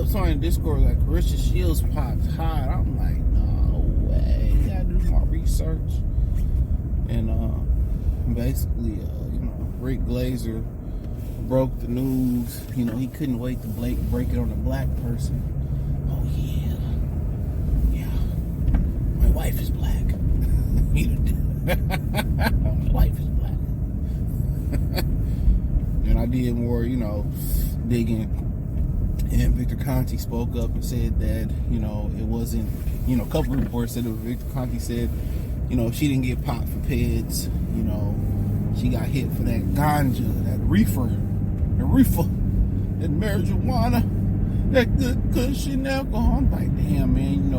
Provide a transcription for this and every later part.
up something in Discord like Claressa Shields popped hot. I'm like, no way. I gotta do my research. And basically, Rick Glazer broke the news. He couldn't wait to break it on a black person. Oh yeah, my wife is black. My wife is black. And I did more, digging. And Victor Conte spoke up and said that, it wasn't, a couple of reports said that Victor Conte said, she didn't get popped for PEDS. She got hit for that ganja, that reefer, that marijuana, that good cushion alcohol. I'm like, damn, man,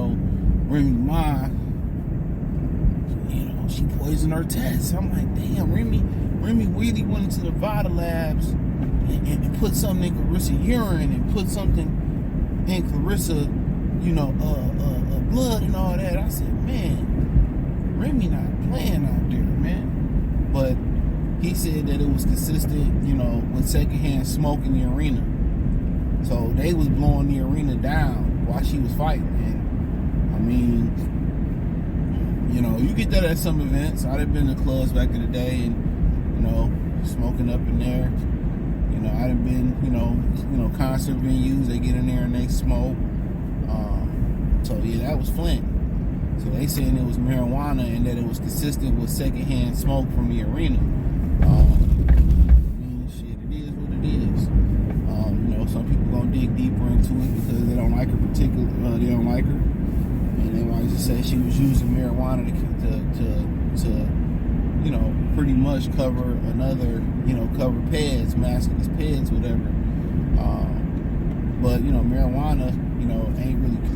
Remy Ma, she poisoned her tests. I'm like, damn, Remy really went into the Vada labs and put something in Claressa urine and put something in Claressa, blood and all that. I said, man, Remy not playing out there, man. But he said that it was consistent, with secondhand smoke in the arena. So they was blowing the arena down while she was fighting. And I mean, you get that at some events. I'd have been to clubs back in the day and, smoking up in there. I'd have been, concert venues. They get in there and they smoke. So yeah, that was Flint. So they saying it was marijuana and that it was consistent with secondhand smoke from the arena. Shit, it is what it is. Some people gonna dig deeper into it because they don't like her they don't like her, and they might just say she was using marijuana to pretty much cover another, cover PEDS, masking his PEDS, whatever. But marijuana,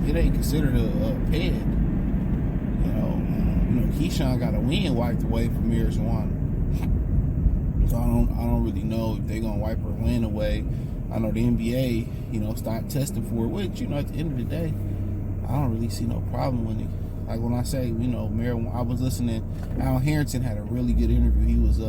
it ain't considered a PED. Keyshawn got a win wiped away from marijuana. So I don't really know if they're gonna wipe her win away. I know the NBA, stopped testing for it, which, at the end of the day, I don't really see no problem with it. Like when I say, marijuana, I was listening, Al Harrington had a really good interview. He was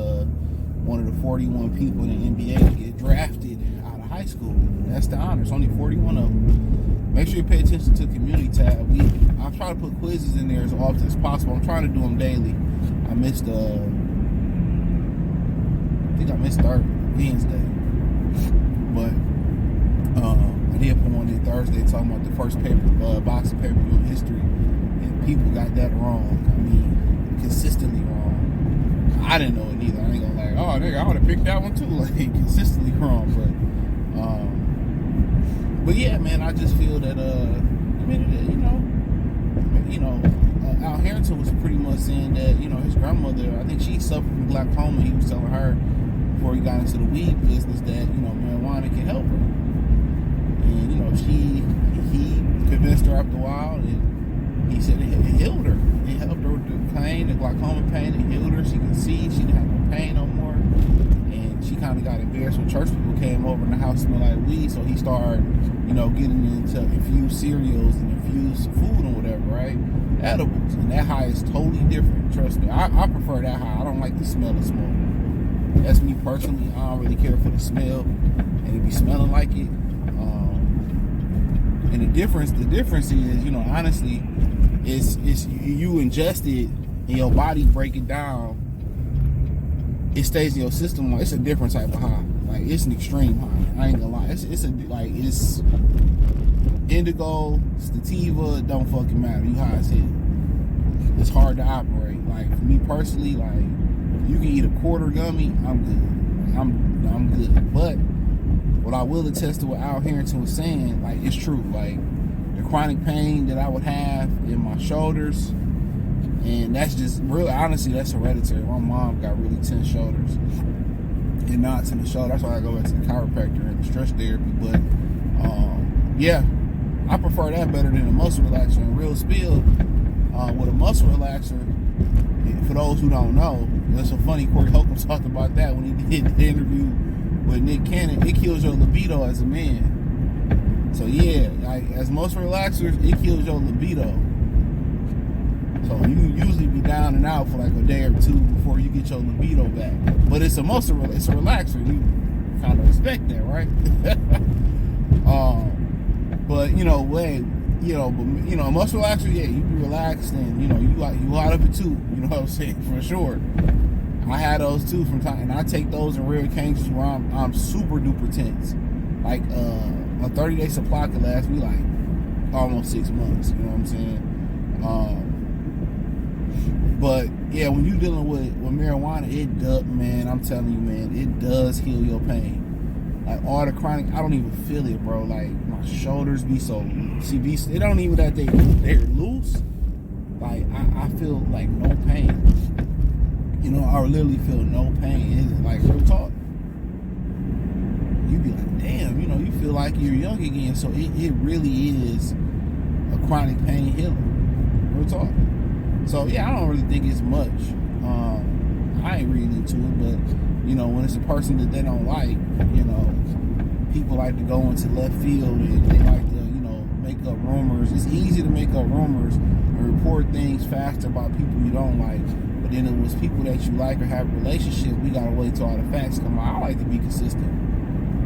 one of the 41 people in the NBA to get drafted out of high school. That's the honor. It's only 41 of them. Make sure you pay attention to the community tab. I try to put quizzes in there as often as possible. I'm trying to do them daily. I missed third Wednesday. But I did put one in Thursday talking about the first boxing pay-per-view in history. And people got that wrong. I mean, consistently wrong. I didn't know it either. I ain't gonna like, oh, nigga, I would have picked that one too. Like, consistently wrong. But yeah, man, I just feel that, Al Harrington was pretty much saying that, his grandmother, I think she suffered from glaucoma. He was telling her before he got into the weed business that, marijuana can help her. And, he convinced her after a while, and he said it healed her. It helped her with the pain, the glaucoma pain. It healed her. She could see. She didn't have no pain no more. And she kind of got embarrassed when church people came over and the house smelled like weed. So he started, getting into infused cereals and infused food or whatever, right? Edibles. And that high is totally different. Trust me. I prefer that high. I don't like the smell of smoke. That's me personally. I don't really care for the smell. And it be smelling like it. And the difference is, honestly, it's you ingest it and your body break it down. It stays in your system. It's a different type of high. Like, it's an extreme high. I ain't gonna lie. It's indigo, sativa. It don't fucking matter. You high as hell. It's hard to operate. Like, for me personally, like, you can eat a quarter gummy. I'm good. I'm good. But what I will attest to what Al Harrington was saying, like, it's true. Like, the chronic pain that I would have in my shoulders, and that's just really, honestly, that's hereditary. My mom got really tense shoulders and knots in the shoulder. That's why I go back to the chiropractor and the stretch therapy. But yeah, I prefer that better than a muscle relaxer. And real spill, with a muscle relaxer, for those who don't know, there's some funny. Corey Holcomb talked about that when he did the interview with Nick Cannon. It kills your libido as a man. So yeah, like, as muscle relaxers, it kills your libido. So you usually be down and out for like a day or two before you get your libido back. But it's a relaxer. You kind of respect that, right? But But muscle relaxer, yeah, you be relaxed and you out of it too. You know what I'm saying, for sure. I had those too from time, and I take those in rare occasions where I'm super duper tense. Like a 30-day supply could last me like almost 6 months. You know what I'm saying? But yeah, when you're dealing with marijuana, man, I'm telling you, man, it does heal your pain. Like all the chronic, I don't even feel it, bro. Like my shoulders be so, it don't even that they're loose. Like I feel like no pain. I literally feel no pain. It's like real talk. You be like, damn, you feel like you're young again. So it really is a chronic pain healer. Real talk. So yeah, I don't really think it's much. I ain't reading into it, but when it's a person that they don't like, people like to go into left field and they like to, make up rumors. It's easy to make up rumors and report things faster about people you don't like. But then it was people that you like or have a relationship, we gotta wait till all the facts come out. I like to be consistent.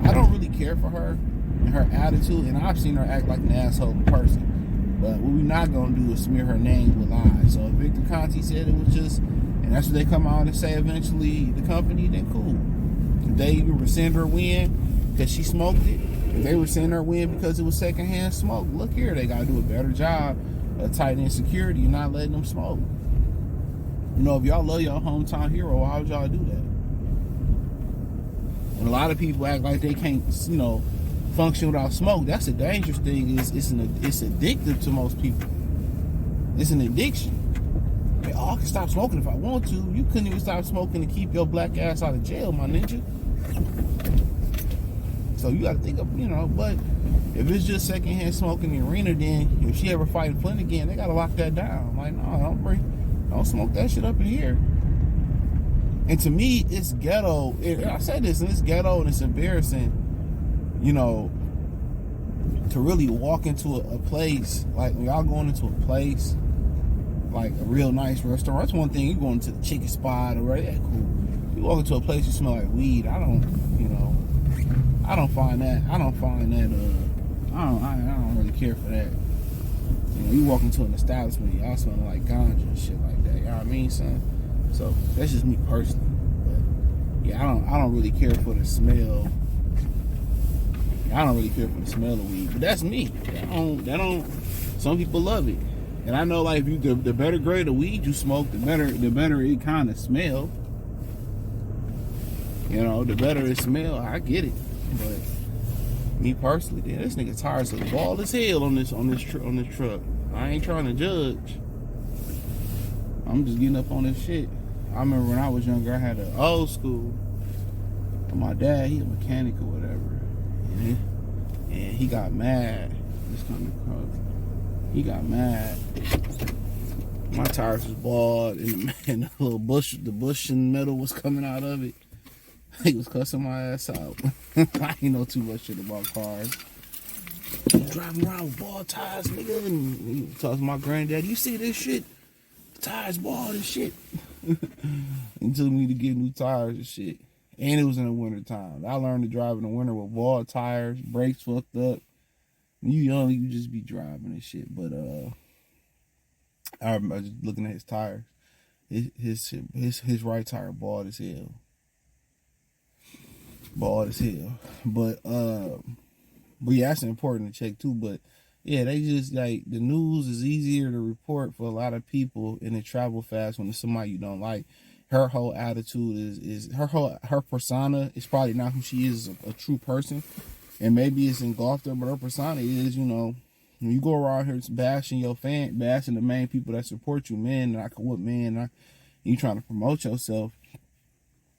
I don't really care for her and her attitude, and I've seen her act like an asshole in person. But what we're not gonna do is smear her name with lies. So if Victor Conti said it was just, and that's what they come out and say eventually, the company, then cool. If they even rescind her win because she smoked it, if they rescind her win because it was secondhand smoke, look here, they gotta do a better job of tightening security and not letting them smoke. If y'all love your hometown hero, why would y'all do that? And a lot of people act like they can't, function without smoke. That's the dangerous thing. It's addictive to most people. It's an addiction. I can stop smoking if I want to. You couldn't even stop smoking to keep your black ass out of jail, my ninja. So you got to think of, but if it's just secondhand smoking in the arena, then if she ever fighting Flint again, they got to lock that down. Like, no, don't smoke that shit up in here. And to me, it's ghetto. I said this, and it's ghetto and it's embarrassing, to really walk into a place, like when y'all going into a place, like a real nice restaurant. That's one thing. You going to the chicken spot or right, yeah, cool. You walk into a place you smell like weed. I don't find that. I don't really care for that. You walk into an establishment, y'all smell like ganja and shit like that. You know what I mean, son? So that's just me personally. But yeah, I don't really care for the smell. I don't really care for the smell of weed, but that's me. Some people love it, and I know like if the better grade of weed you smoke, the better it kind of smell. The better it smell. I get it, but me personally, damn, this nigga tires are bald as hell on this truck. I ain't trying to judge. I'm just getting up on this shit. I remember when I was younger, I had an old school. My dad, he a mechanic or whatever. And he got mad. This kind of car. He got mad. My tires was bald and the little bush, the bush and metal was coming out of it. He was cussing my ass out. I ain't know too much shit about cars. Driving around with bald tires, nigga. And he talks to my granddad, you see this shit? The tires bald and shit. He took me to get new tires and shit. And it was in the winter time. I learned to drive in the winter with bald tires, brakes fucked up. You young, you just be driving and shit. But I was just looking at his tires. His right tire bald as hell. Bald as hell. But yeah, that's important to check too. But yeah, they just like the news is easier to report for a lot of people, and it travel fast when it's somebody you don't like. Her whole attitude is her persona is probably not who she is, a true person, and maybe it's engulfed her, but her persona is, when you go around here bashing the main people that support you, you trying to promote yourself,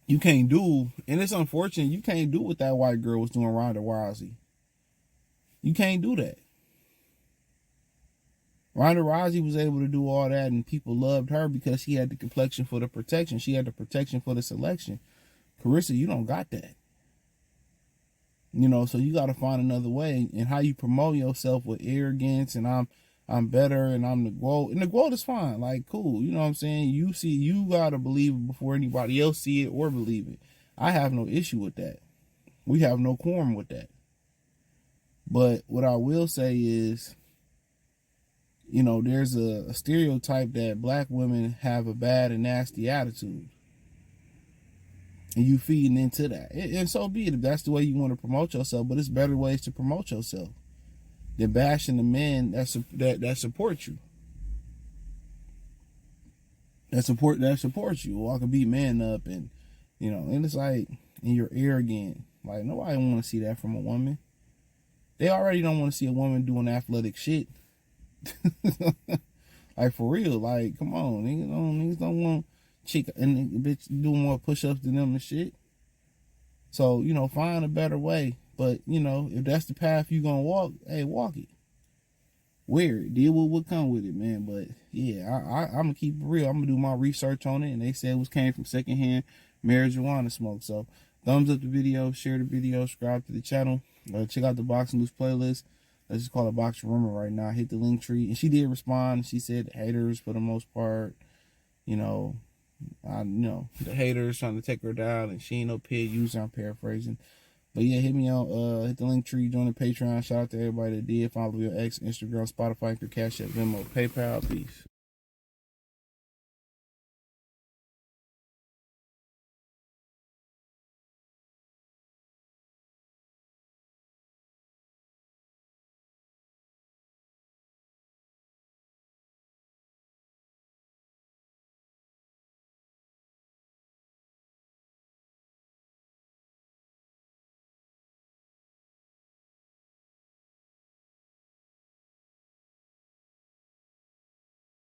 you can't do, and it's unfortunate, you can't do what that white girl was doing, Ronda Rousey. You can't do that. Ronda Rousey was able to do all that, and people loved her because she had the complexion for the protection. She had the protection for the selection. Claressa, you don't got that. So you got to find another way. And how you promote yourself with arrogance and I'm better and I'm the GOAT. And the GOAT is fine. Like, cool. You know what I'm saying? You got to believe it before anybody else see it or believe it. I have no issue with that. We have no quorum with that. But what I will say is, you know, there's a stereotype that black women have a bad and nasty attitude. And you feeding into that. And so be it if that's the way you want to promote yourself, but it's better ways to promote yourself than bashing the men that support you. That support you. Or I can beat men up and you know, and it's like, and you're arrogant. Like nobody want to see that from a woman. They already don't want to see a woman doing athletic shit. Like for real, like come on, niggas don't want chick and bitch doing more push-ups than them and shit. So you know, find a better way. But you know, if that's the path you gonna walk, hey, walk it. Wear it. Deal with what come with it, man. But yeah, I'm gonna keep it real. I'm gonna do my research on it, and they said it was came from secondhand marijuana smoke. So thumbs up the video, share the video, subscribe to the channel. Check out the Boxing Loose playlist. Let's just call it Boxing Rumor right now. Hit the link tree. And she did respond. She said haters for the most part. You know, the haters trying to take her down and she ain't no paid user. I'm paraphrasing. But yeah, hit me on, hit the link tree, join the Patreon. Shout out to everybody that did. Follow your X, Instagram, Spotify, through Cash App, Venmo, PayPal. Peace.